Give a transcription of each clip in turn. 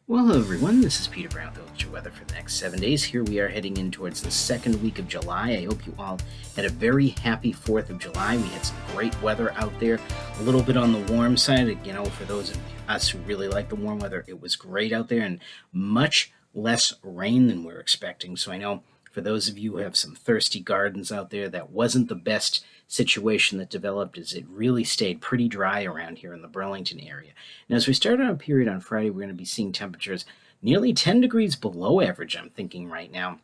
Well, hello everyone, this is Peter Brown with your weather for the next 7 days. Here we are heading in towards the second week of July. I hope you all had a very happy 4th of July. We had some great weather out there, a little bit on the warm side. For those of us who really like the warm weather, it was great out there and much less rain than we're expecting. So I know for those of you who have some thirsty gardens out there, that wasn't the best situation that developed, as it really stayed pretty dry around here in the Burlington area. Now, as we start our period on Friday, we're going to be seeing temperatures nearly 10 degrees below average, I'm thinking right now.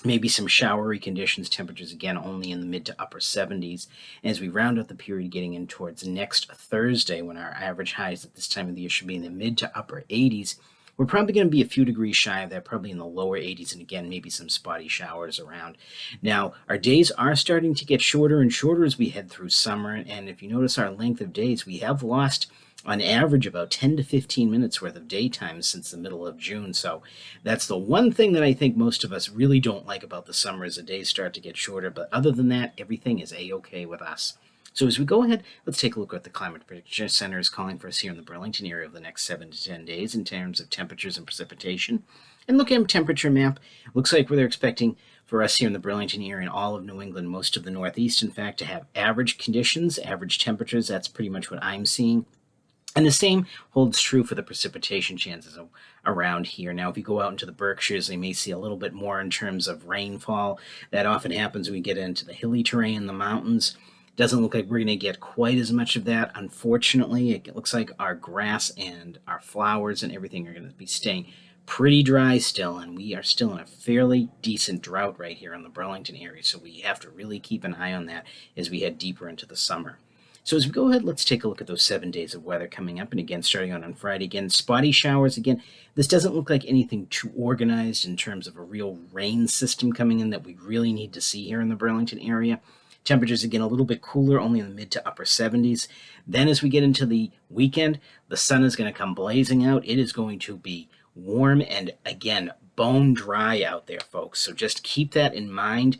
Maybe some showery conditions, temperatures again only in the mid to upper 70s. As we round out the period getting in towards next Thursday, when our average highs at this time of the year should be in the mid to upper 80s, we're probably going to be a few degrees shy of that, probably in the lower 80s, and again, maybe some spotty showers around. Now, our days are starting to get shorter and shorter as we head through summer, and if you notice our length of days, we have lost on average about 10 to 15 minutes worth of daytime since the middle of June. So that's the one thing that I think most of us really don't like about the summer, is the days start to get shorter. But other than that, everything is a-okay with us. So as we go ahead, let's take a look at what the Climate Prediction Center is calling for us here in the Burlington area over the next 7 to 10 days in terms of temperatures and precipitation. And look at a temperature map. Looks like they're expecting for us here in the Burlington area and all of New England, most of the Northeast, in fact, to have average conditions, average temperatures. That's pretty much what I'm seeing. And the same holds true for the precipitation chances around here. Now, if you go out into the Berkshires, they may see a little bit more in terms of rainfall. That often happens when we get into the hilly terrain, the mountains. Doesn't look like we're going to get quite as much of that. Unfortunately, it looks like our grass and our flowers and everything are going to be staying pretty dry still, and we are still in a fairly decent drought right here in the Burlington area. So we have to really keep an eye on that as we head deeper into the summer. So as we go ahead, let's take a look at those 7 days of weather coming up. And again, starting out on Friday, again, spotty showers. Again, this doesn't look like anything too organized in terms of a real rain system coming in that we really need to see here in the Burlington area. Temperatures, again, a little bit cooler, only in the mid to upper 70s. Then as we get into the weekend, the sun is going to come blazing out. It is going to be warm and, again, bone dry out there, folks. So just keep that in mind.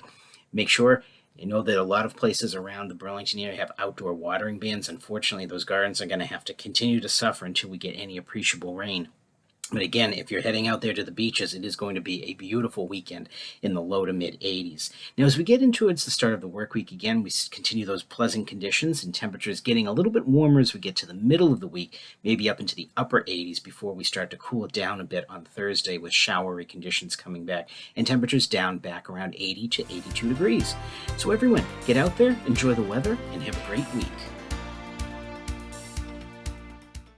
Make sure you know that a lot of places around the Burlington area have outdoor watering bans. Unfortunately, those gardens are going to have to continue to suffer until we get any appreciable rain. But again, if you're heading out there to the beaches, it is going to be a beautiful weekend in the low to mid 80s. Now, as we get into the start of the work week, again, we continue those pleasant conditions and temperatures getting a little bit warmer as we get to the middle of the week, maybe up into the upper 80s before we start to cool it down a bit on Thursday with showery conditions coming back and temperatures down back around 80 to 82 degrees. So everyone, get out there, enjoy the weather, and have a great week.